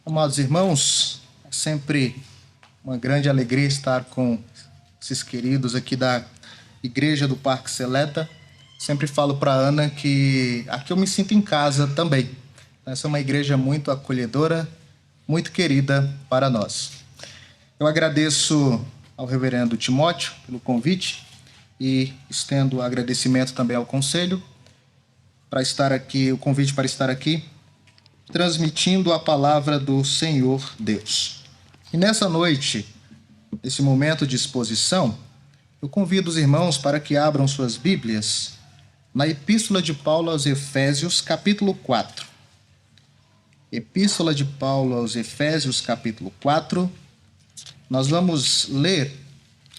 Amados irmãos, é sempre uma grande alegria estar com esses queridos aqui da Igreja do Parque Seleta. Sempre falo para a Ana que aqui eu me sinto em casa também. Essa é uma igreja muito acolhedora, muito querida para nós. Eu agradeço ao reverendo Timóteo pelo convite e estendo agradecimento também ao conselho para estar aqui, o convite para estar aqui, transmitindo a palavra do Senhor Deus. E nessa noite, nesse momento de exposição, eu convido os irmãos para que abram suas Bíblias na Epístola de Paulo aos Efésios, capítulo 4. Epístola de Paulo aos Efésios, capítulo 4. Nós vamos ler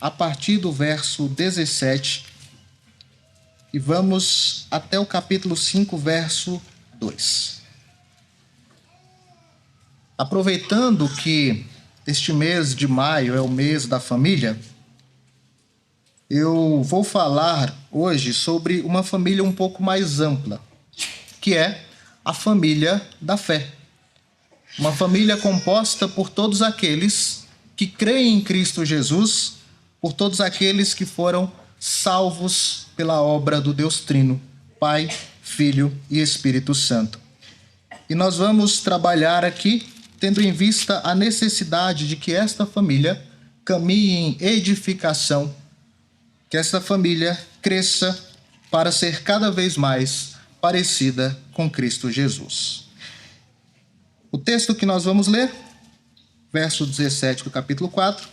a partir do verso 17 e vamos até o capítulo 5, verso 2. Aproveitando que este mês de maio é o mês da família, eu vou falar hoje sobre uma família um pouco mais ampla, que é a família da fé. Uma família composta por todos aqueles que creem em Cristo Jesus, por todos aqueles que foram salvos pela obra do Deus Trino, Pai, Filho e Espírito Santo. E nós vamos trabalhar aqui tendo em vista a necessidade de que esta família caminhe em edificação, que esta família cresça para ser cada vez mais parecida com Cristo Jesus. O texto que nós vamos ler, verso 17 do capítulo 4,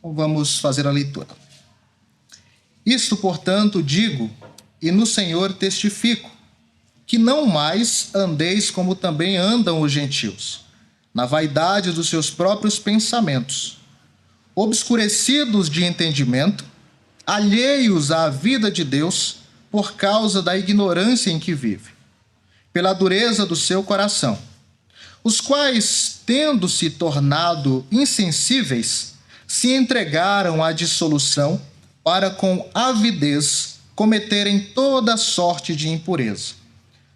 vamos fazer a leitura. Isto, portanto, digo, e no Senhor testifico, que não mais andeis como também andam os gentios, na vaidade dos seus próprios pensamentos, obscurecidos de entendimento, alheios à vida de Deus por causa da ignorância em que vive, pela dureza do seu coração, os quais, tendo se tornado insensíveis, se entregaram à dissolução para com avidez cometerem toda sorte de impureza.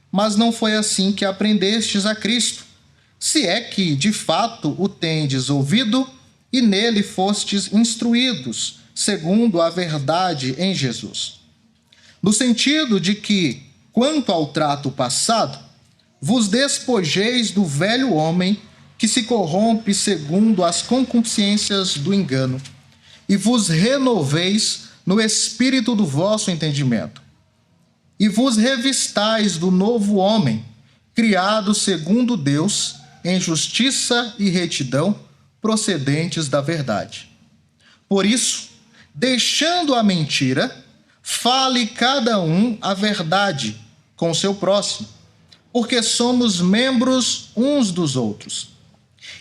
Mas não foi assim que aprendestes a Cristo, se é que, de fato, o tendes ouvido e nele fostes instruídos, segundo a verdade em Jesus. No sentido de que, quanto ao trato passado, vos despojeis do velho homem que se corrompe segundo as concupiscências do engano, e vos renoveis no espírito do vosso entendimento, e vos revistais do novo homem, criado segundo Deus, em justiça e retidão, procedentes da verdade. Por isso, deixando a mentira, fale cada um a verdade com seu próximo, porque somos membros uns dos outros.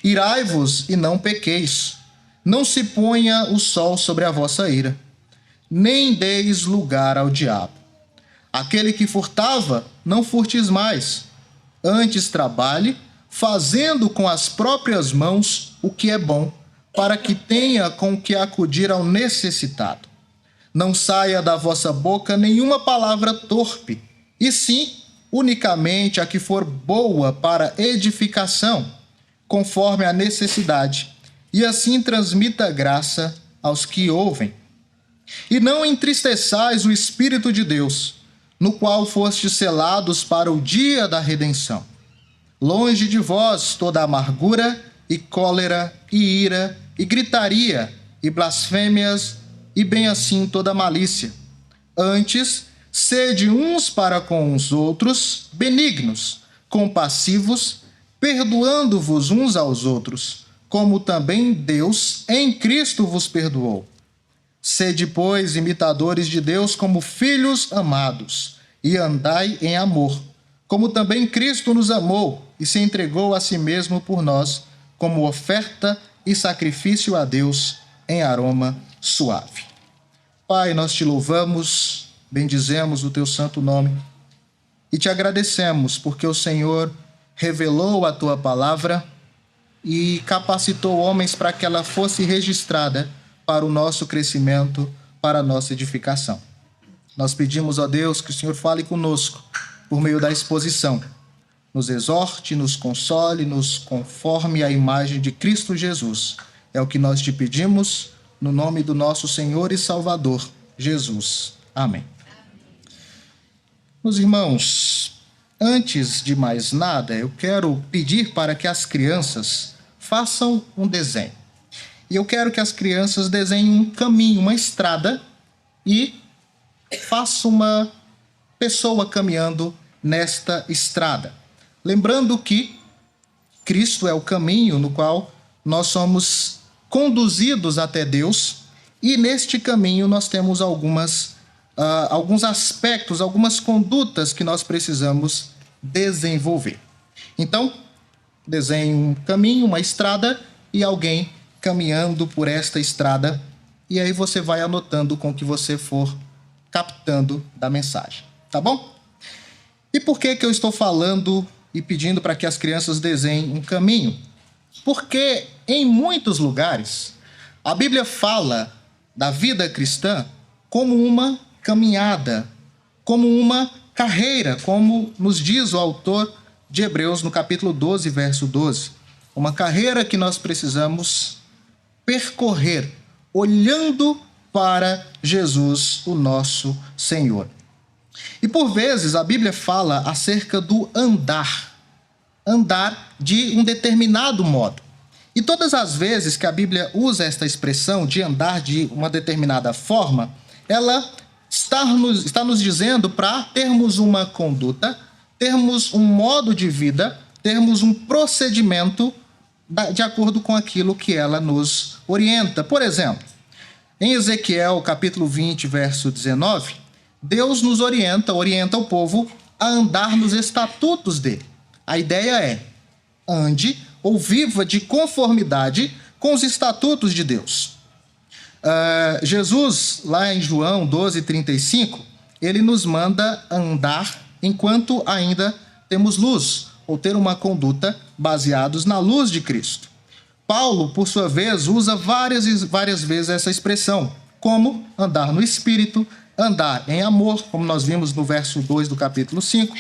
Irai-vos e não pequeis, não se ponha o sol sobre a vossa ira, nem deis lugar ao diabo. Aquele que furtava, não furtes mais. Antes trabalhe, fazendo com as próprias mãos o que é bom, para que tenha com que acudir ao necessitado. Não saia da vossa boca nenhuma palavra torpe, e sim, unicamente a que for boa para edificação, conforme a necessidade, e assim transmita graça aos que ouvem. E não entristeçais o Espírito de Deus, no qual fostes selados para o dia da redenção. Longe de vós toda amargura e cólera e ira e gritaria e blasfêmias e bem assim toda malícia. Antes, sede uns para com os outros benignos, compassivos, perdoando-vos uns aos outros, como também Deus em Cristo vos perdoou. Sede, pois, imitadores de Deus como filhos amados, e andai em amor, como também Cristo nos amou e se entregou a si mesmo por nós, como oferta e sacrifício a Deus em aroma suave. Pai, nós te louvamos, bendizemos o teu santo nome e te agradecemos porque o Senhor revelou a tua palavra e capacitou homens para que ela fosse registrada para o nosso crescimento, para a nossa edificação. Nós pedimos a Deus que o Senhor fale conosco por meio da exposição. nos exorte, nos console, nos conforme à imagem de Cristo Jesus. É o que nós te pedimos, no nome do nosso Senhor e Salvador, Jesus. Amém. Meus irmãos, antes de mais nada, eu quero pedir para que as crianças façam um desenho. E eu quero que as crianças desenhem um caminho, uma estrada, e façam uma pessoa caminhando nesta estrada. Lembrando que Cristo é o caminho no qual nós somos conduzidos até Deus, e neste caminho nós temos alguns aspectos, algumas condutas que nós precisamos desenvolver. Então, desenhe um caminho, uma estrada, e alguém caminhando por esta estrada, e aí você vai anotando com o que você for captando da mensagem, tá bom? E por que eu estou falando e pedindo para que as crianças desenhem um caminho? Porque em muitos lugares a Bíblia fala da vida cristã como uma caminhada, como uma carreira, como nos diz o autor de Hebreus no capítulo 12, verso 12. Uma carreira que nós precisamos percorrer, olhando para Jesus, o nosso Senhor. E por vezes a Bíblia fala acerca do andar de um determinado modo. E todas as vezes que a Bíblia usa esta expressão de andar de uma determinada forma, ela está nos dizendo para termos uma conduta, termos um modo de vida, termos um procedimento de acordo com aquilo que ela nos orienta. Por exemplo, em Ezequiel capítulo 20, verso 19, Deus nos orienta o povo a andar nos estatutos dele. A ideia é: ande ou viva de conformidade com os estatutos de Deus. Jesus, lá em João 12:35, ele nos manda andar enquanto ainda temos luz, ou ter uma conduta baseados na luz de Cristo. Paulo, por sua vez, usa várias vezes essa expressão, como andar no Espírito, andar em amor, como nós vimos no verso 2 do capítulo 5,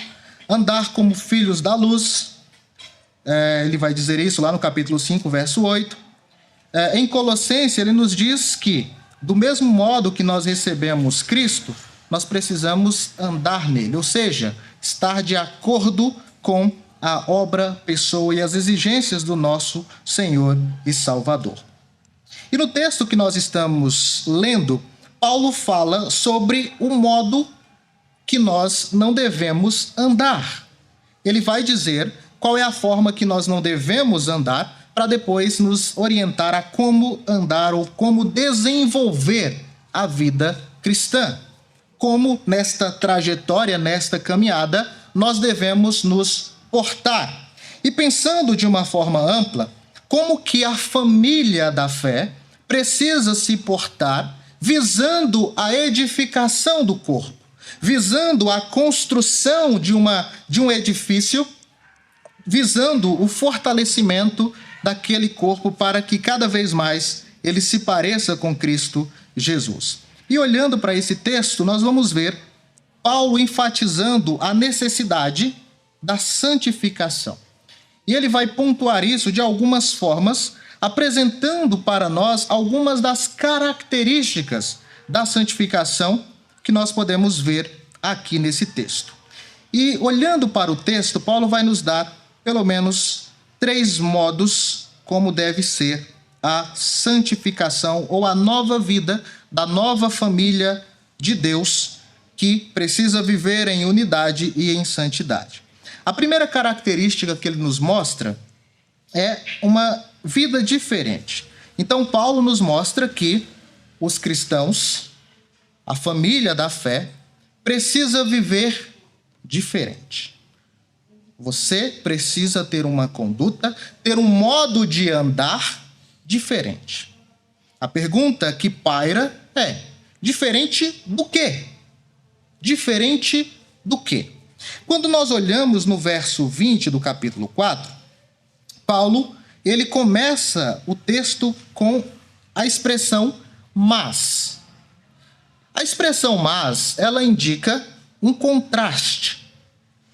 andar como filhos da luz, ele vai dizer isso lá no capítulo 5, verso 8. Em Colossenses, ele nos diz que, do mesmo modo que nós recebemos Cristo, nós precisamos andar nele, ou seja, estar de acordo com a obra, pessoa e as exigências do nosso Senhor e Salvador. E no texto que nós estamos lendo, Paulo fala sobre o modo que nós não devemos andar. Ele vai dizer qual é a forma que nós não devemos andar, para depois nos orientar a como andar ou como desenvolver a vida cristã. Como nesta trajetória, nesta caminhada, nós devemos nos portar. E pensando de uma forma ampla, como que a família da fé precisa se portar visando a edificação do corpo, visando a construção de um edifício, visando o fortalecimento daquele corpo para que cada vez mais ele se pareça com Cristo Jesus. E olhando para esse texto, nós vamos ver Paulo enfatizando a necessidade da santificação. E ele vai pontuar isso de algumas formas, apresentando para nós algumas das características da santificação que nós podemos ver aqui nesse texto. E olhando para o texto, Paulo vai nos dar pelo menos 3 modos como deve ser a santificação ou a nova vida da nova família de Deus que precisa viver em unidade e em santidade. A primeira característica que ele nos mostra é uma vida diferente. Então, Paulo nos mostra que os cristãos, a família da fé, precisa viver diferente. Você precisa ter uma conduta, ter um modo de andar diferente. A pergunta que paira é: diferente do quê? Diferente do quê? Quando nós olhamos no verso 20 do capítulo 4, Paulo, ele começa o texto com a expressão mas. A expressão mas, ela indica um contraste.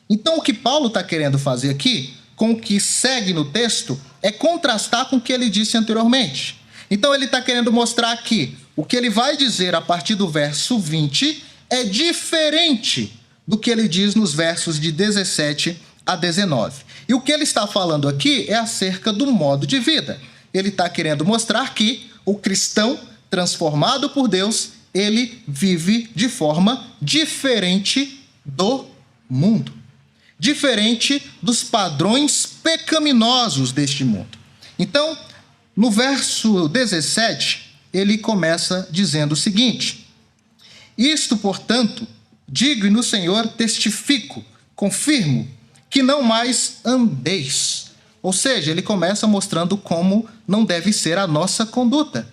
Então, o que Paulo está querendo fazer aqui, com o que segue no texto, é contrastar com o que ele disse anteriormente. Então, ele está querendo mostrar que o que ele vai dizer a partir do verso 20 é diferente do que ele diz nos versos de 17 a 19. E o que ele está falando aqui é acerca do modo de vida. Ele está querendo mostrar que o cristão transformado por Deus, ele vive de forma diferente do mundo, diferente dos padrões pecaminosos deste mundo. Então, no verso 17, ele começa dizendo o seguinte: isto, portanto, digo e no Senhor testifico, confirmo, que não mais andeis. Ou seja, ele começa mostrando como não deve ser a nossa conduta.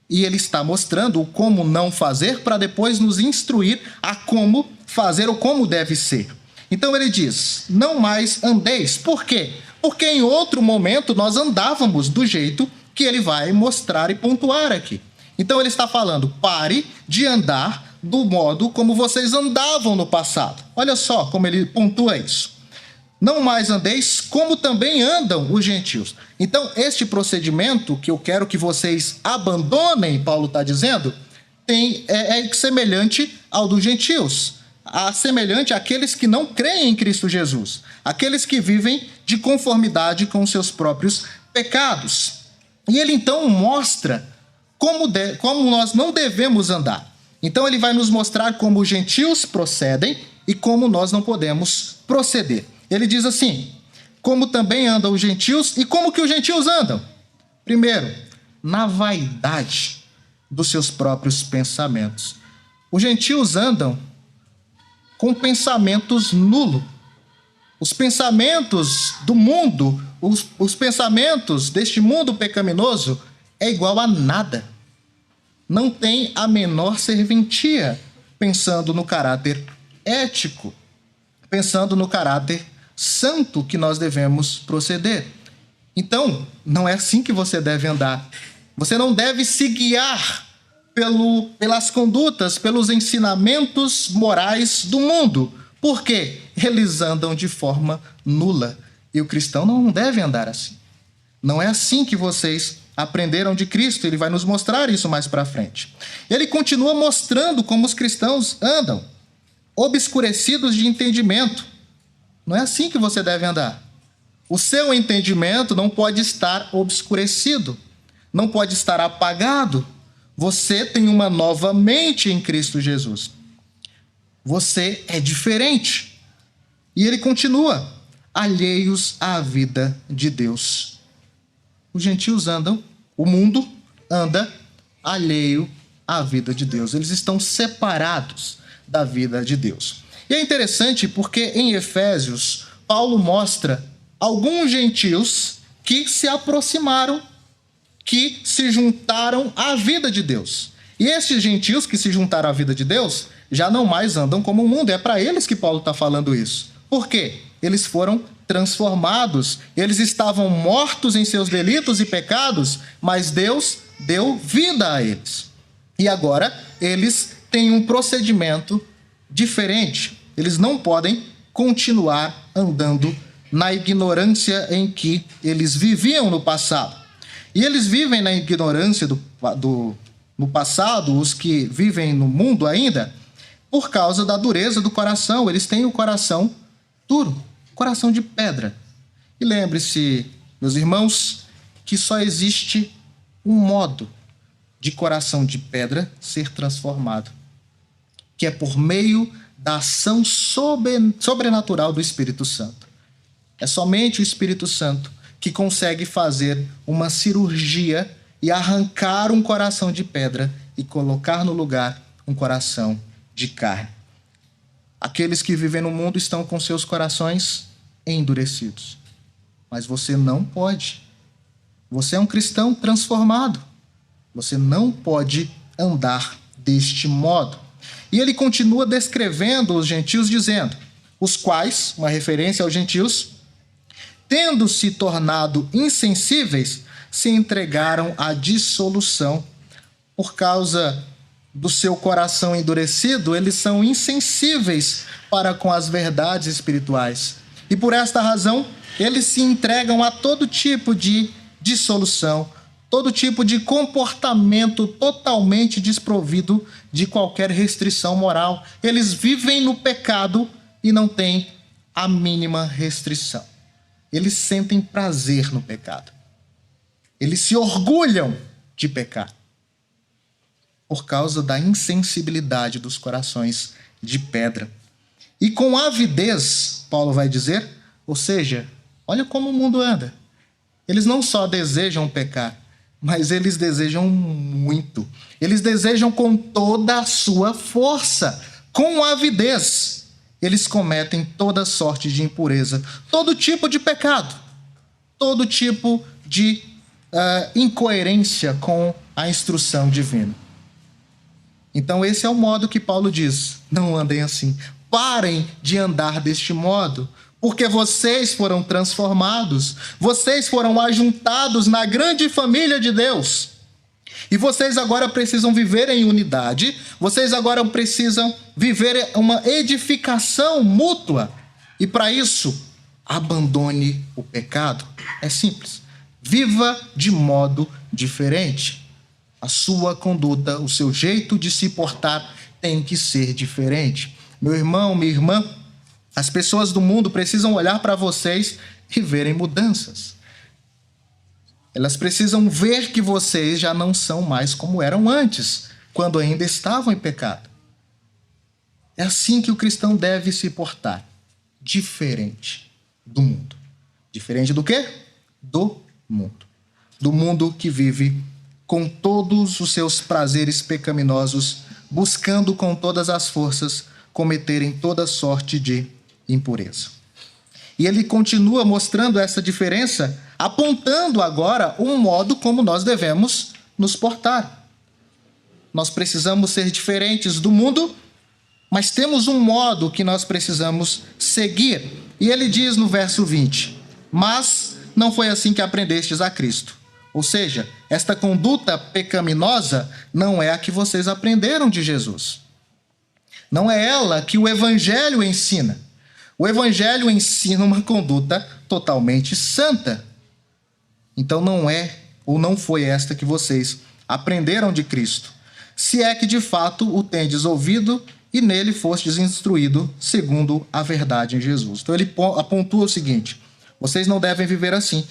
E ele está mostrando o como não fazer para depois nos instruir a como fazer ou como deve ser. Então ele diz, não mais andeis. Por quê? Porque em outro momento nós andávamos do jeito que ele vai mostrar e pontuar aqui. Então ele está falando, pare de andar do modo como vocês andavam no passado. Olha só como ele pontua isso. Não mais andeis como também andam os gentios. Então, este procedimento que eu quero que vocês abandonem, Paulo está dizendo, é semelhante ao dos gentios. Semelhante àqueles que não creem em Cristo Jesus. Aqueles que vivem de conformidade com os seus próprios pecados. E ele então mostra como nós não devemos andar. Então ele vai nos mostrar como os gentios procedem e como nós não podemos proceder. Ele diz assim, como também andam os gentios e como que os gentios andam? Primeiro, na vaidade dos seus próprios pensamentos. Os gentios andam com pensamentos nulos. Os pensamentos do mundo, os pensamentos deste mundo pecaminoso é igual a nada. Não tem a menor serventia pensando no caráter ético, pensando no caráter santo que nós devemos proceder. Então, não é assim que você deve andar. Você não deve se guiar pelas condutas, pelos ensinamentos morais do mundo. Por quê? Eles andam de forma nula. E o cristão não deve andar assim. Não é assim que vocês aprenderam de Cristo. Ele vai nos mostrar isso mais para frente. Ele continua mostrando como os cristãos andam, obscurecidos de entendimento. Não é assim que você deve andar. O seu entendimento não pode estar obscurecido, não pode estar apagado. Você tem uma nova mente em Cristo Jesus. Você é diferente. E ele continua, alheios à vida de Deus. Os gentios andam, o mundo anda alheio à vida de Deus. Eles estão separados da vida de Deus. E é interessante porque em Efésios, Paulo mostra alguns gentios que se aproximaram, que se juntaram à vida de Deus. E esses gentios que se juntaram à vida de Deus já não mais andam como o mundo. É para eles que Paulo está falando isso. Por quê? Eles foram transformados. Eles estavam mortos em seus delitos e pecados, mas Deus deu vida a eles. E agora eles têm um procedimento diferente. Eles não podem continuar andando na ignorância em que eles viviam no passado. E eles vivem na ignorância no passado, os que vivem no mundo ainda, por causa da dureza do coração. Eles têm o coração duro, coração de pedra. E lembre-se, meus irmãos, que só existe um modo de coração de pedra ser transformado, que é por meio da ação sobrenatural do Espírito Santo. É somente o Espírito Santo que consegue fazer uma cirurgia e arrancar um coração de pedra e colocar no lugar um coração de carne. Aqueles que vivem no mundo estão com seus corações endurecidos. Mas você não pode. Você é um cristão transformado. Você não pode andar deste modo. E ele continua descrevendo os gentios, dizendo, os quais, uma referência aos gentios, tendo se tornado insensíveis, se entregaram à dissolução por causa do seu coração endurecido, eles são insensíveis para com as verdades espirituais. E por esta razão, eles se entregam a todo tipo de dissolução, todo tipo de comportamento totalmente desprovido de qualquer restrição moral. Eles vivem no pecado e não têm a mínima restrição. Eles sentem prazer no pecado. Eles se orgulham de pecar por causa da insensibilidade dos corações de pedra. E com avidez, Paulo vai dizer, ou seja, olha como o mundo anda. Eles não só desejam pecar, mas eles desejam muito. Eles desejam com toda a sua força, com avidez. Eles cometem toda sorte de impureza, todo tipo de pecado, todo tipo de incoerência com a instrução divina. Então esse é o modo que Paulo diz, não andem assim. Parem de andar deste modo, porque vocês foram transformados, vocês foram ajuntados na grande família de Deus. E vocês agora precisam viver em unidade, vocês agora precisam viver uma edificação mútua. E para isso, abandone o pecado. É simples. Viva de modo diferente. A sua conduta, o seu jeito de se portar tem que ser diferente. Meu irmão, minha irmã, as pessoas do mundo precisam olhar para vocês e verem mudanças. Elas precisam ver que vocês já não são mais como eram antes, quando ainda estavam em pecado. É assim que o cristão deve se portar, diferente do mundo. Diferente do quê? Do mundo. Do mundo que vive com todos os seus prazeres pecaminosos, buscando com todas as forças cometerem toda sorte de impureza. E ele continua mostrando essa diferença, apontando agora um modo como nós devemos nos portar. Nós precisamos ser diferentes do mundo, mas temos um modo que nós precisamos seguir. E ele diz no verso 20, mas não foi assim que aprendestes a Cristo. Ou seja, esta conduta pecaminosa não é a que vocês aprenderam de Jesus. Não é ela que o Evangelho ensina. O Evangelho ensina uma conduta totalmente santa. Então não é ou não foi esta que vocês aprenderam de Cristo. Se é que de fato o tendes ouvido e nele fostes instruído segundo a verdade em Jesus. Então ele apontua o seguinte, vocês não devem viver assim.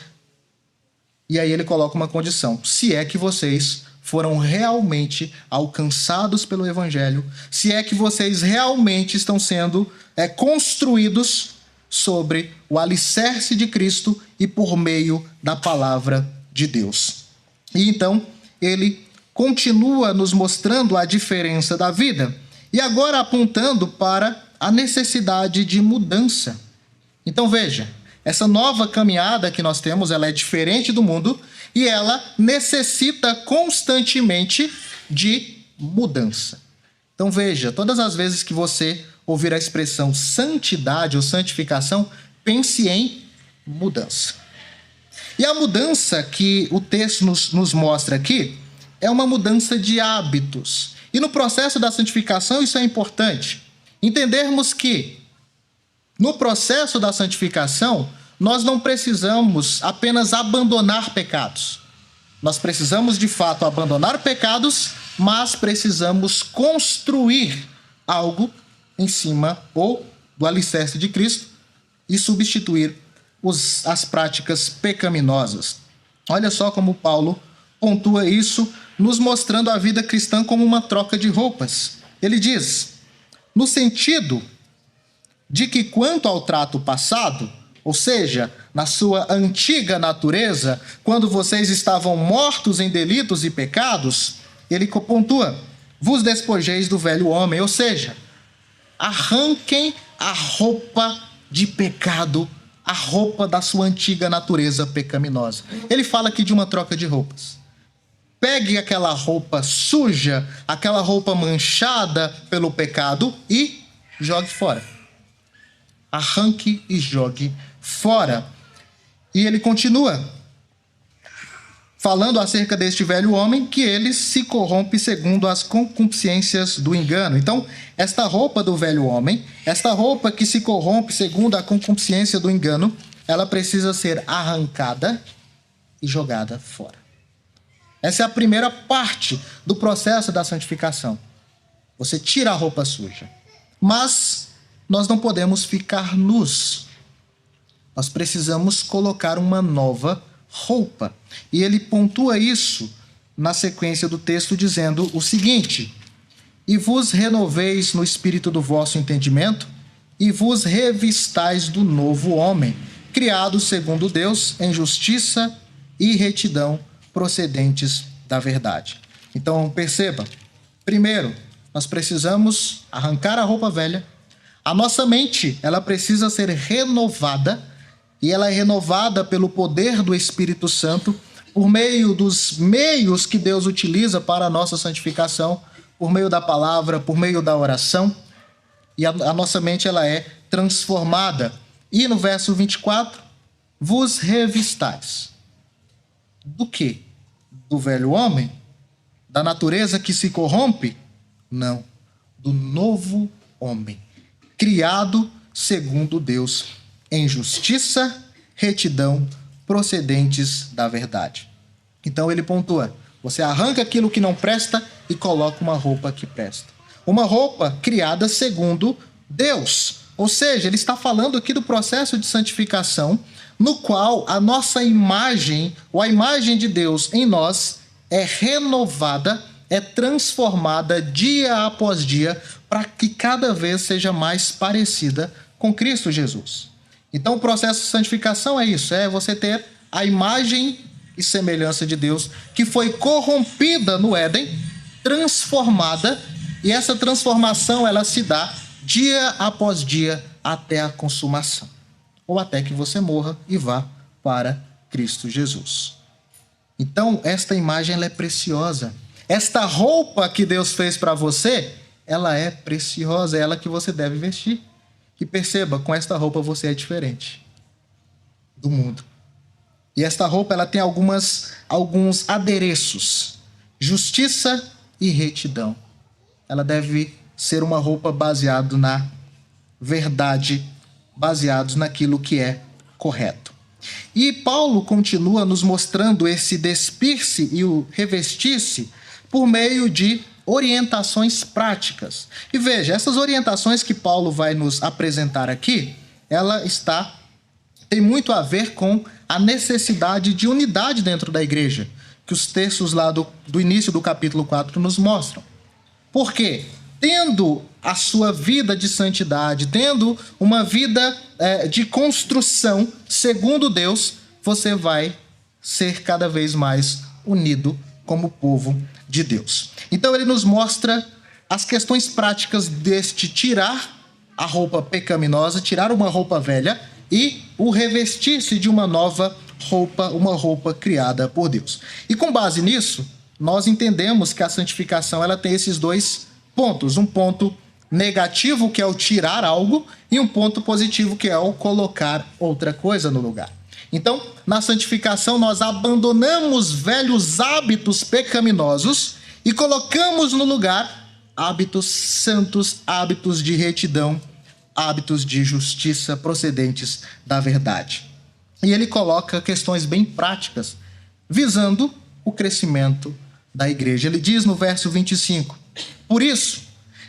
E aí ele coloca uma condição, se é que vocês foram realmente alcançados pelo Evangelho, se é que vocês realmente estão sendo construídos sobre o alicerce de Cristo e por meio da palavra de Deus. E então ele continua nos mostrando a diferença da vida e agora apontando para a necessidade de mudança. Então veja, essa nova caminhada que nós temos, ela é diferente do mundo e ela necessita constantemente de mudança. Então veja, todas as vezes que você ouvir a expressão santidade ou santificação, pense em mudança. E a mudança que o texto nos mostra aqui é uma mudança de hábitos. E no processo da santificação isso é importante. Entendermos que no processo da santificação, nós não precisamos apenas abandonar pecados. Nós precisamos, de fato, abandonar pecados, mas precisamos construir algo em cima ou do alicerce de Cristo e substituir as práticas pecaminosas. Olha só como Paulo pontua isso, nos mostrando a vida cristã como uma troca de roupas. Ele diz, no sentido de que quanto ao trato passado, ou seja, na sua antiga natureza, quando vocês estavam mortos em delitos e pecados, ele pontua, vos despojeis do velho homem, ou seja, arranquem a roupa de pecado, a roupa da sua antiga natureza pecaminosa. Ele fala aqui de uma troca de roupas. Pegue aquela roupa suja, aquela roupa manchada pelo pecado e jogue fora. Arranque e jogue fora. E ele continua. falando acerca deste velho homem, que ele se corrompe segundo as concupiscências do engano. Então, esta roupa do velho homem, esta roupa que se corrompe segundo a concupiscência do engano, ela precisa ser arrancada e jogada fora. Essa é a primeira parte do processo da santificação. Você tira a roupa suja. Mas nós não podemos ficar nus. Nós precisamos colocar uma nova roupa. E ele pontua isso na sequência do texto dizendo o seguinte: e vos renoveis no espírito do vosso entendimento, e vos revistais do novo homem, criado segundo Deus em justiça e retidão procedentes da verdade. Então, perceba, primeiro, nós precisamos arrancar a roupa velha. A nossa mente, ela precisa ser renovada, e ela é renovada pelo poder do Espírito Santo, por meio dos meios que Deus utiliza para a nossa santificação, por meio da palavra, por meio da oração, e a nossa mente ela é transformada. E no verso 24, vos revistais. Do quê? Do velho homem? Da natureza que se corrompe? Não. Do novo homem, criado segundo Deus, em justiça, retidão, procedentes da verdade. Então ele pontua: você arranca aquilo que não presta e coloca uma roupa que presta. Uma roupa criada segundo Deus. Ou seja, ele está falando aqui do processo de santificação, no qual a nossa imagem, ou a imagem de Deus em nós, é renovada, é transformada dia após dia, para que cada vez seja mais parecida com Cristo Jesus. Então o processo de santificação é isso, é você ter a imagem e semelhança de Deus, que foi corrompida no Éden, transformada, e essa transformação ela se dá dia após dia até a consumação, ou até que você morra e vá para Cristo Jesus. Então esta imagem ela é preciosa. Esta roupa que Deus fez para você, ela é preciosa, é ela que você deve vestir. E perceba, com esta roupa você é diferente do mundo. E esta roupa ela tem alguns adereços: justiça e retidão. Ela deve ser uma roupa baseada na verdade, baseados naquilo que é correto. E Paulo continua nos mostrando esse despir-se e o revestir-se por meio de orientações práticas. E veja, essas orientações que Paulo vai nos apresentar aqui, tem muito a ver com a necessidade de unidade dentro da igreja, que os textos lá do início do capítulo 4 nos mostram. Por quê? Tendo a sua vida de santidade, tendo uma vida de construção segundo Deus, você vai ser cada vez mais unido como povo de Deus. Então ele nos mostra as questões práticas deste tirar a roupa pecaminosa, tirar uma roupa velha e o revestir-se de uma nova roupa, uma roupa criada por Deus. E com base nisso, nós entendemos que a santificação ela tem esses dois pontos: um ponto negativo, que é o tirar algo, e um ponto positivo, que é o colocar outra coisa no lugar. Então, na santificação, nós abandonamos velhos hábitos pecaminosos e colocamos no lugar hábitos santos, hábitos de retidão, hábitos de justiça procedentes da verdade. E ele coloca questões bem práticas, visando o crescimento da igreja. Ele diz no verso 25: por isso,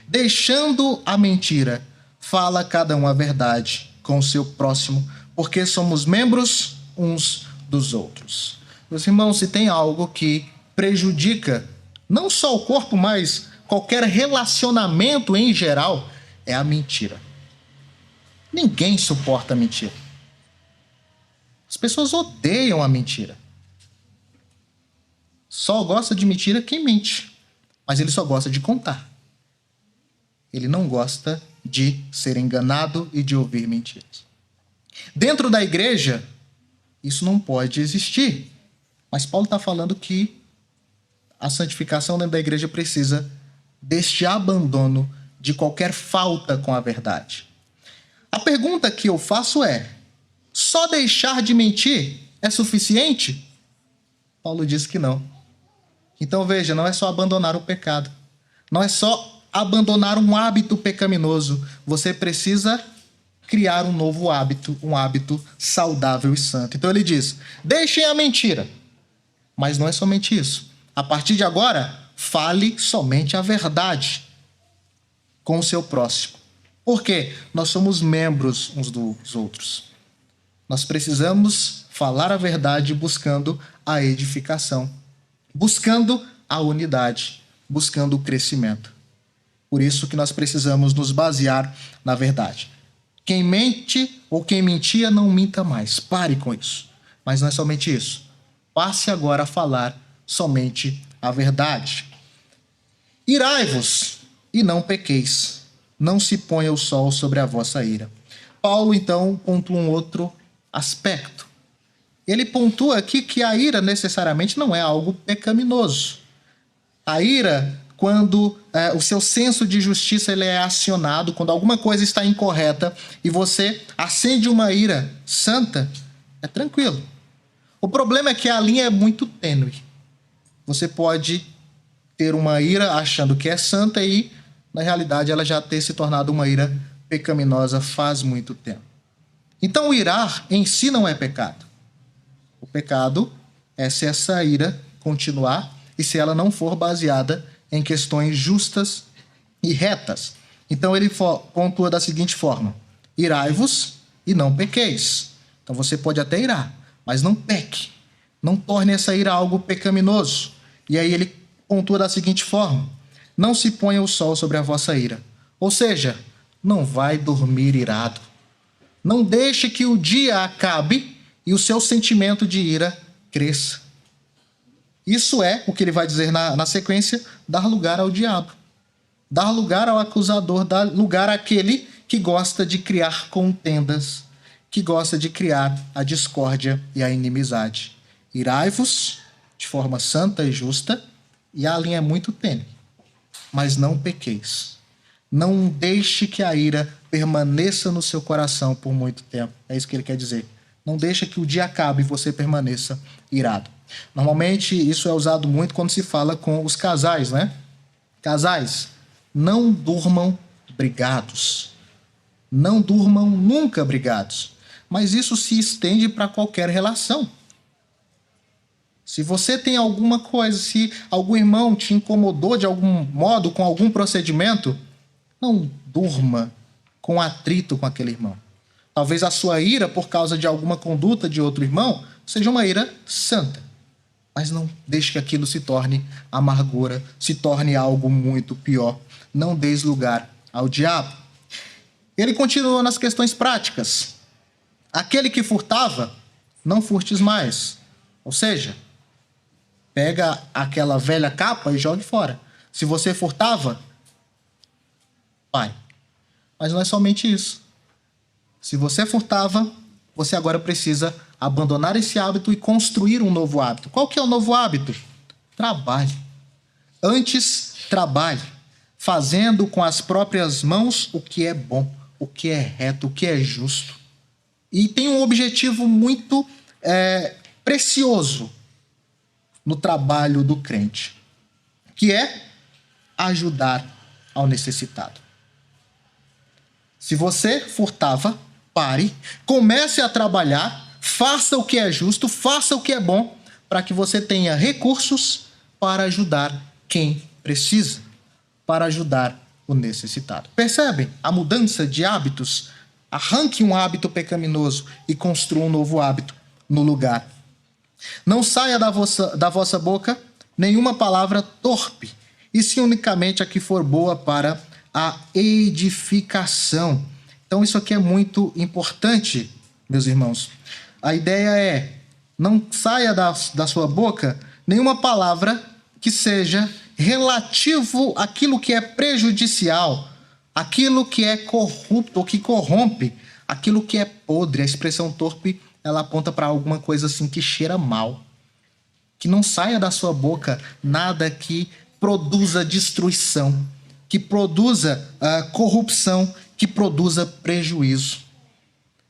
deixando a mentira, fala cada um a verdade com o seu próximo, porque somos membros uns dos outros. Meus irmãos, se tem algo que prejudica não só o corpo, mas qualquer relacionamento em geral, é a mentira. Ninguém suporta a mentira. As pessoas odeiam a mentira. Só gosta de mentira quem mente, mas ele só gosta de contar. Ele não gosta de ser enganado e de ouvir mentiras. Dentro da igreja, isso não pode existir. Mas Paulo está falando que a santificação dentro da igreja precisa deste abandono de qualquer falta com a verdade. A pergunta que eu faço é: só deixar de mentir é suficiente? Paulo diz que não. Então veja, não é só abandonar o pecado. Não é só abandonar um hábito pecaminoso. Você precisa criar um novo hábito, um hábito saudável e santo. Então ele diz, deixem a mentira. Mas não é somente isso. A partir de agora, fale somente a verdade com o seu próximo. Por quê? Nós somos membros uns dos outros. Nós precisamos falar a verdade buscando a edificação, buscando a unidade, buscando o crescimento. Por isso que nós precisamos nos basear na verdade. Quem mente ou quem mentia, não minta mais. Pare com isso. Mas não é somente isso. Passe agora a falar somente a verdade. Irai-vos e não pequeis. Não se ponha o sol sobre a vossa ira. Paulo, então, pontua um outro aspecto. Ele pontua aqui que a ira necessariamente não é algo pecaminoso. A ira, quando o seu senso de justiça ele é acionado, quando alguma coisa está incorreta e você acende uma ira santa, é tranquilo. O problema é que a linha é muito tênue. Você pode ter uma ira achando que é santa e, na realidade, ela já ter se tornado uma ira pecaminosa faz muito tempo. Então, irar em si não é pecado. O pecado é se essa ira continuar e se ela não for baseada em questões justas e retas. Então, ele pontua da seguinte forma: irai-vos e não pequeis. Então, você pode até irar, mas não peque. Não torne essa ira algo pecaminoso. E aí ele pontua da seguinte forma: não se ponha o sol sobre a vossa ira. Ou seja, não vai dormir irado. Não deixe que o dia acabe e o seu sentimento de ira cresça. Isso é o que ele vai dizer na sequência: dar lugar ao diabo. Dar lugar ao acusador, dar lugar àquele que gosta de criar contendas, que gosta de criar a discórdia e a inimizade. Irai-vos de forma santa e justa, e a linha é muito tênue, mas não pequeis. Não deixe que a ira permaneça no seu coração por muito tempo. É isso que ele quer dizer. Não deixe que o dia acabe e você permaneça irado. Normalmente isso é usado muito quando se fala com os casais, né? Casais, não durmam brigados. Não durmam nunca brigados. Mas isso se estende para qualquer relação. Se você tem alguma coisa, se algum irmão te incomodou de algum modo, com algum procedimento, não durma com atrito com aquele irmão. Talvez a sua ira, por causa de alguma conduta de outro irmão, seja uma ira santa. Mas não deixe que aquilo se torne amargura, se torne algo muito pior. Não deis lugar ao diabo. Ele continua nas questões práticas. Aquele que furtava, não furtes mais. Ou seja, pega aquela velha capa e jogue fora. Se você furtava, vai. Mas não é somente isso. Se você furtava, você agora precisa abandonar esse hábito e construir um novo hábito. Qual que é o novo hábito? Trabalhe. Antes, trabalhe. Fazendo com as próprias mãos o que é bom, o que é reto, o que é justo. E tem um objetivo muito precioso no trabalho do crente, que é ajudar ao necessitado. Se você furtava, pare, comece a trabalhar, faça o que é justo, faça o que é bom, para que você tenha recursos para ajudar quem precisa, para ajudar o necessitado. Percebem a mudança de hábitos? Arranque um hábito pecaminoso e construa um novo hábito no lugar. Não saia da vossa boca nenhuma palavra torpe, e sim unicamente a que for boa para a edificação. Então isso aqui é muito importante, meus irmãos. A ideia é: não saia da sua boca nenhuma palavra que seja relativo àquilo que é prejudicial, aquilo que é corrupto ou que corrompe, aquilo que é podre. A expressão torpe, ela aponta para alguma coisa assim que cheira mal. Que não saia da sua boca nada que produza destruição, que produza corrupção, que produza prejuízo.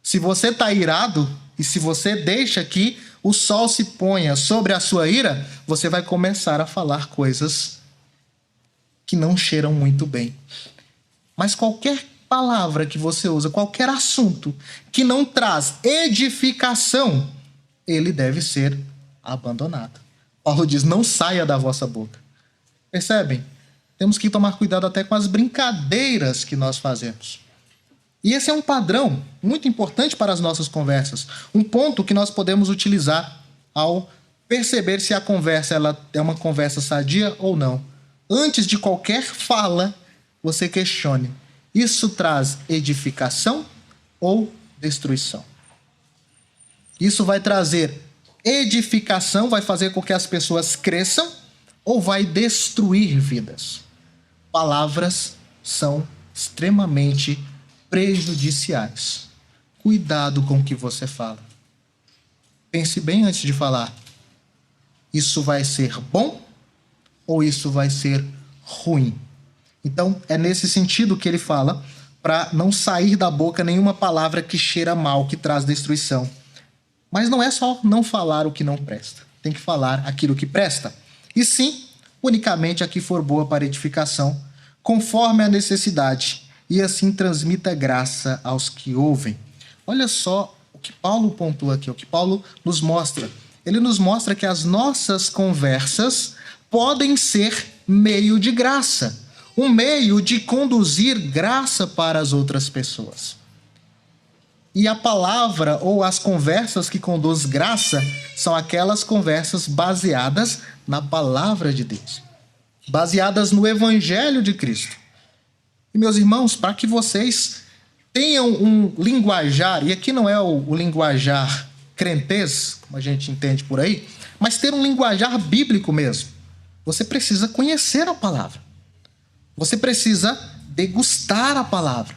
Se você está irado e se você deixa que o sol se ponha sobre a sua ira, você vai começar a falar coisas que não cheiram muito bem. Mas qualquer palavra que você usa, qualquer assunto que não traz edificação, ele deve ser abandonado. Paulo diz, não saia da vossa boca. Percebem? Temos que tomar cuidado até com as brincadeiras que nós fazemos. E esse é um padrão muito importante para as nossas conversas. Um ponto que nós podemos utilizar ao perceber se a conversa ela é uma conversa sadia ou não. Antes de qualquer fala, você questione. Isso traz edificação ou destruição? Isso vai trazer edificação, vai fazer com que as pessoas cresçam ou vai destruir vidas? Palavras são extremamente prejudiciais. Cuidado com o que você fala. Pense bem antes de falar. Isso vai ser bom ou isso vai ser ruim? Então, é nesse sentido que ele fala, para não sair da boca nenhuma palavra que cheira mal, que traz destruição. Mas não é só não falar o que não presta. Tem que falar aquilo que presta. E sim, unicamente a que for boa para edificação, conforme a necessidade, e assim transmita graça aos que ouvem. Olha só o que Paulo pontua aqui, o que Paulo nos mostra. Ele nos mostra que as nossas conversas podem ser meio de graça, um meio de conduzir graça para as outras pessoas. E a palavra ou as conversas que conduz graça são aquelas conversas baseadas na palavra de Deus, baseadas no Evangelho de Cristo. E, meus irmãos, para que vocês tenham um linguajar, e aqui não é o linguajar crentez, como a gente entende por aí, mas ter um linguajar bíblico mesmo. Você precisa conhecer a palavra. Você precisa degustar a palavra.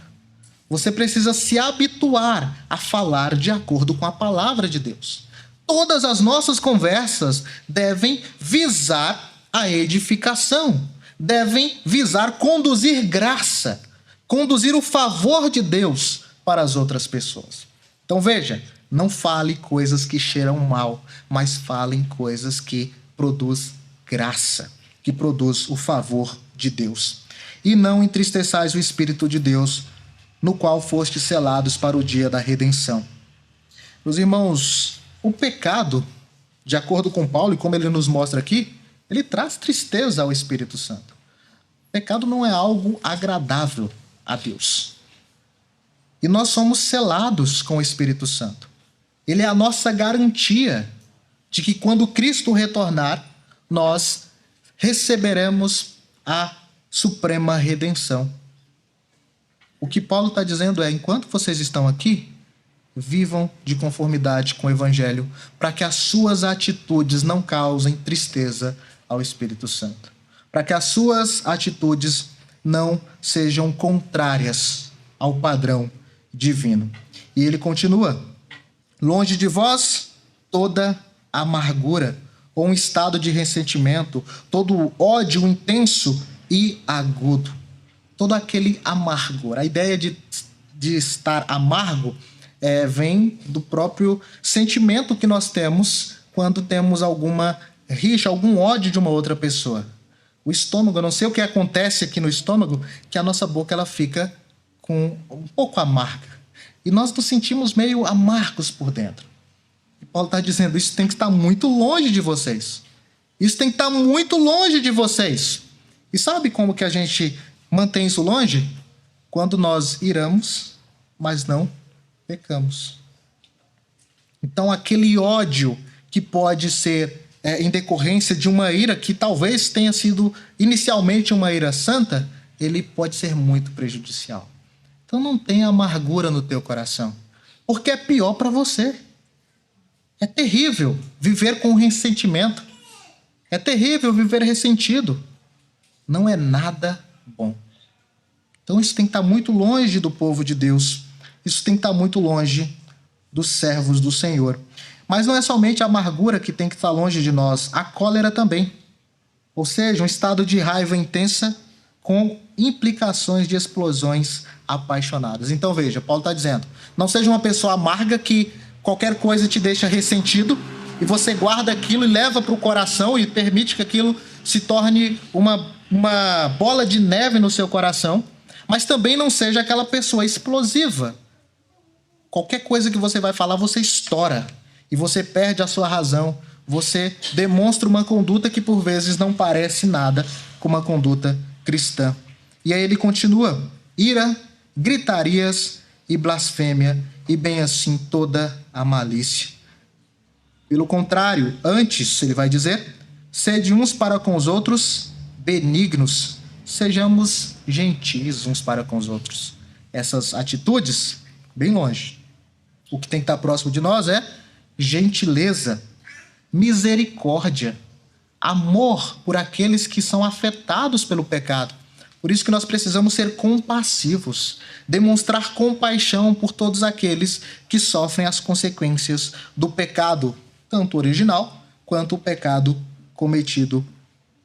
Você precisa se habituar a falar de acordo com a palavra de Deus. Todas as nossas conversas devem visar a edificação, devem visar conduzir graça, conduzir o favor de Deus para as outras pessoas. Então veja, não fale coisas que cheiram mal, mas falem coisas que produzem graça, que produz o favor de Deus. E não entristeçais o Espírito de Deus, no qual fostes selados para o dia da redenção. Meus irmãos, o pecado, de acordo com Paulo e como ele nos mostra aqui, ele traz tristeza ao Espírito Santo. O pecado não é algo agradável a Deus. E nós somos selados com o Espírito Santo. Ele é a nossa garantia de que quando Cristo retornar, nós receberemos a suprema redenção. O que Paulo está dizendo é, enquanto vocês estão aqui, vivam de conformidade com o Evangelho, para que as suas atitudes não causem tristeza ao Espírito Santo. Para que as suas atitudes não sejam contrárias ao padrão divino. E ele continua, longe de vós toda amargura, ou um estado de ressentimento, todo ódio intenso e agudo. Todo aquele amargor. A ideia de estar amargo vem do próprio sentimento que nós temos quando temos alguma rixa, algum ódio de uma outra pessoa. O estômago, eu não sei o que acontece aqui no estômago, que a nossa boca ela fica um pouco amarga. E nós nos sentimos meio amargos por dentro. E Paulo está dizendo, isso tem que estar muito longe de vocês. Isso tem que estar muito longe de vocês. E sabe como que a gente mantém isso longe? Quando nós iramos, mas não pecamos. Então, aquele ódio que pode ser em decorrência de uma ira que talvez tenha sido inicialmente uma ira santa, ele pode ser muito prejudicial. Então, não tenha amargura no teu coração, porque é pior para você. É terrível viver com ressentimento. É terrível viver ressentido. Não é nada bom. Então isso tem que estar muito longe do povo de Deus. Isso tem que estar muito longe dos servos do Senhor. Mas não é somente a amargura que tem que estar longe de nós, a cólera também. Ou seja, um estado de raiva intensa com implicações de explosões apaixonadas. Então veja, Paulo está dizendo, não seja uma pessoa amarga que qualquer coisa te deixa ressentido e você guarda aquilo e leva para o coração e permite que aquilo se torne uma bola de neve no seu coração, mas também não seja aquela pessoa explosiva. Qualquer coisa que você vai falar, você estoura e você perde a sua razão. Você demonstra uma conduta que por vezes não parece nada com uma conduta cristã. E aí ele continua: ira, gritarias e blasfêmia, e bem assim toda a malícia. Pelo contrário, antes, ele vai dizer, sede uns para com os outros benignos, sejamos gentis uns para com os outros. Essas atitudes, bem longe. O que tem que estar próximo de nós é gentileza, misericórdia, amor por aqueles que são afetados pelo pecado. Por isso que nós precisamos ser compassivos, demonstrar compaixão por todos aqueles que sofrem as consequências do pecado, tanto original quanto o pecado cometido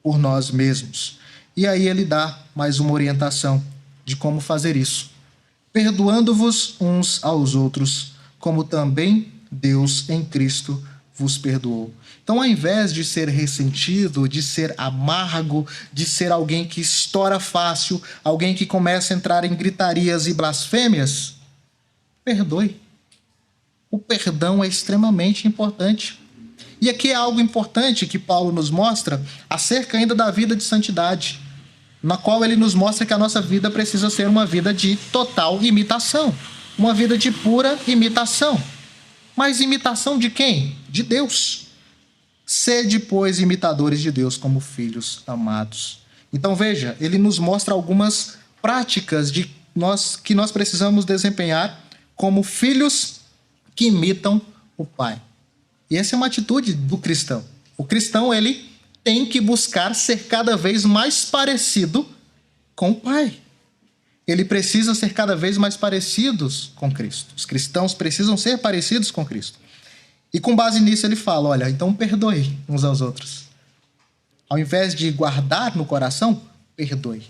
por nós mesmos. E aí ele dá mais uma orientação de como fazer isso. Perdoando-vos uns aos outros, como também Deus em Cristo vos perdoou. Então, ao invés de ser ressentido, de ser amargo, de ser alguém que estoura fácil, alguém que começa a entrar em gritarias e blasfêmias, perdoe. O perdão é extremamente importante. E aqui é algo importante que Paulo nos mostra acerca ainda da vida de santidade, na qual ele nos mostra que a nossa vida precisa ser uma vida de total imitação, uma vida de pura imitação. Mas imitação de quem? De Deus. Sede, pois, imitadores de Deus como filhos amados. Então veja, ele nos mostra algumas práticas que nós precisamos desempenhar como filhos que imitam o Pai. E essa é uma atitude do cristão. O cristão, ele tem que buscar ser cada vez mais parecido com o Pai. Ele precisa ser cada vez mais parecidos com Cristo. Os cristãos precisam ser parecidos com Cristo. E com base nisso ele fala, olha, então perdoe uns aos outros. Ao invés de guardar no coração, perdoe.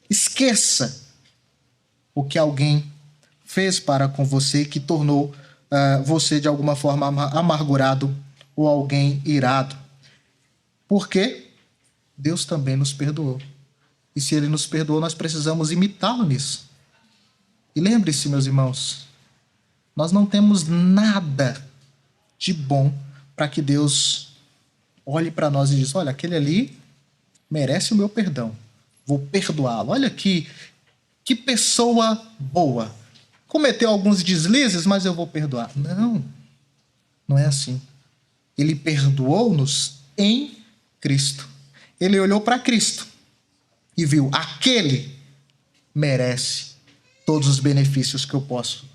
Esqueça o que alguém fez para com você que tornou você de alguma forma amargurado ou alguém irado. Porque Deus também nos perdoou. E se ele nos perdoou, nós precisamos imitá-lo nisso. E lembre-se, meus irmãos, nós não temos nada de bom para que Deus olhe para nós e diz, olha, aquele ali merece o meu perdão. Vou perdoá-lo. Olha que pessoa boa. Cometeu alguns deslizes, mas eu vou perdoar. Não, não é assim. Ele perdoou-nos em Cristo. Ele olhou para Cristo e viu, aquele merece todos os benefícios que eu posso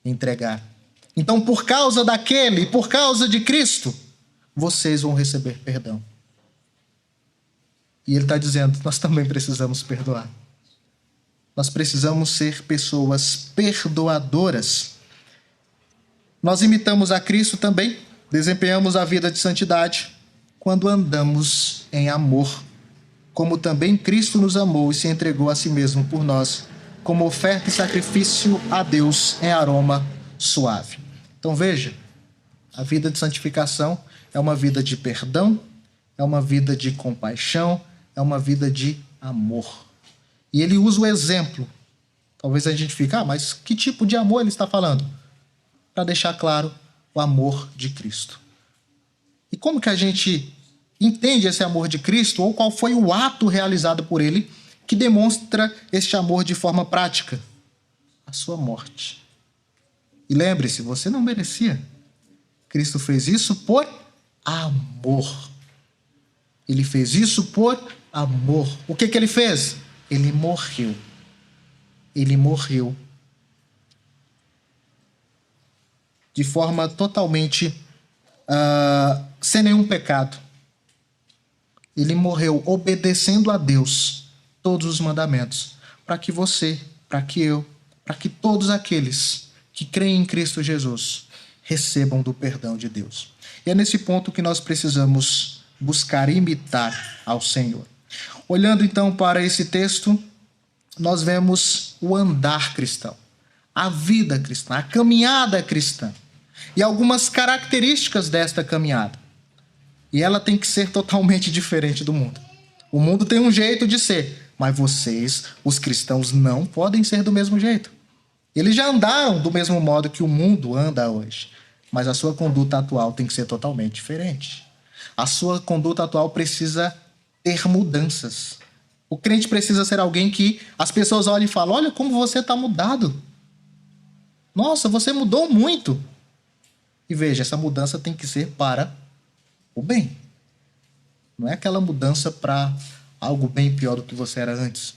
entregar. Então, por causa daquele, por causa de Cristo, vocês vão receber perdão. E ele está dizendo, nós também precisamos perdoar. Nós precisamos ser pessoas perdoadoras. Nós imitamos a Cristo também, desempenhamos a vida de santidade quando andamos em amor, como também Cristo nos amou e se entregou a si mesmo por nós, como oferta e sacrifício a Deus em aroma suave. Então veja, a vida de santificação é uma vida de perdão, é uma vida de compaixão, é uma vida de amor. E ele usa o exemplo. Talvez a gente fique, mas que tipo de amor ele está falando? Para deixar claro o amor de Cristo. E como que a gente entende esse amor de Cristo, ou qual foi o ato realizado por ele que demonstra este amor de forma prática? A sua morte. E lembre-se, você não merecia. Cristo fez isso por amor. Ele fez isso por amor. O que ele fez? Ele morreu. Ele morreu de forma totalmente sem nenhum pecado. Ele morreu obedecendo a Deus todos os mandamentos, para que você, para que eu, para que todos aqueles que creem em Cristo Jesus recebam do perdão de Deus. E é nesse ponto que nós precisamos buscar imitar ao Senhor. Olhando então para esse texto, nós vemos o andar cristão, a vida cristã, a caminhada cristã. e algumas características desta caminhada. E ela tem que ser totalmente diferente do mundo. O mundo tem um jeito de ser, mas vocês, os cristãos, não podem ser do mesmo jeito. Eles já andaram do mesmo modo que o mundo anda hoje, mas a sua conduta atual tem que ser totalmente diferente. A sua conduta atual precisa ter mudanças. O crente precisa ser alguém que as pessoas olhem e falam: olha como você está mudado. Nossa, você mudou muito. E veja, essa mudança tem que ser para o bem. Não é aquela mudança para algo bem pior do que você era antes.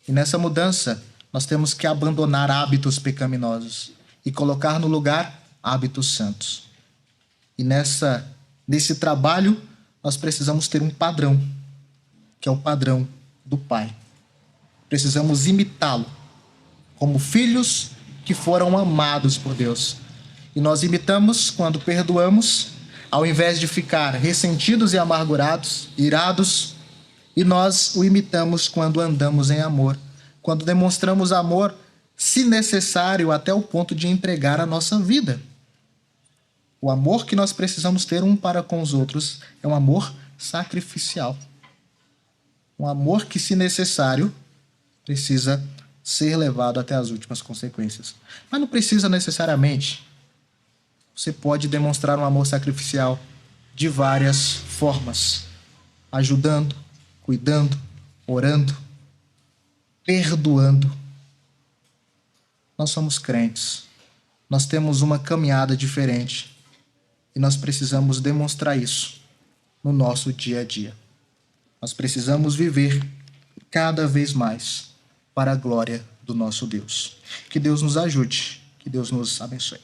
E nessa mudança, nós temos que abandonar hábitos pecaminosos e colocar no lugar hábitos santos. E nesse trabalho, nós precisamos ter um padrão, que é o padrão do Pai. Precisamos imitá-lo como filhos que foram amados por Deus. E nós imitamos quando perdoamos, ao invés de ficar ressentidos e amargurados, irados, e nós o imitamos quando andamos em amor, quando demonstramos amor, se necessário, até o ponto de entregar a nossa vida. O amor que nós precisamos ter um para com os outros é um amor sacrificial. Um amor que, se necessário, precisa ser levado até as últimas consequências. Mas não precisa necessariamente. Você pode demonstrar um amor sacrificial de várias formas. Ajudando, cuidando, orando, perdoando. Nós somos crentes. Nós temos uma caminhada diferente. E nós precisamos demonstrar isso no nosso dia a dia. Nós precisamos viver cada vez mais para a glória do nosso Deus. Que Deus nos ajude. Que Deus nos abençoe.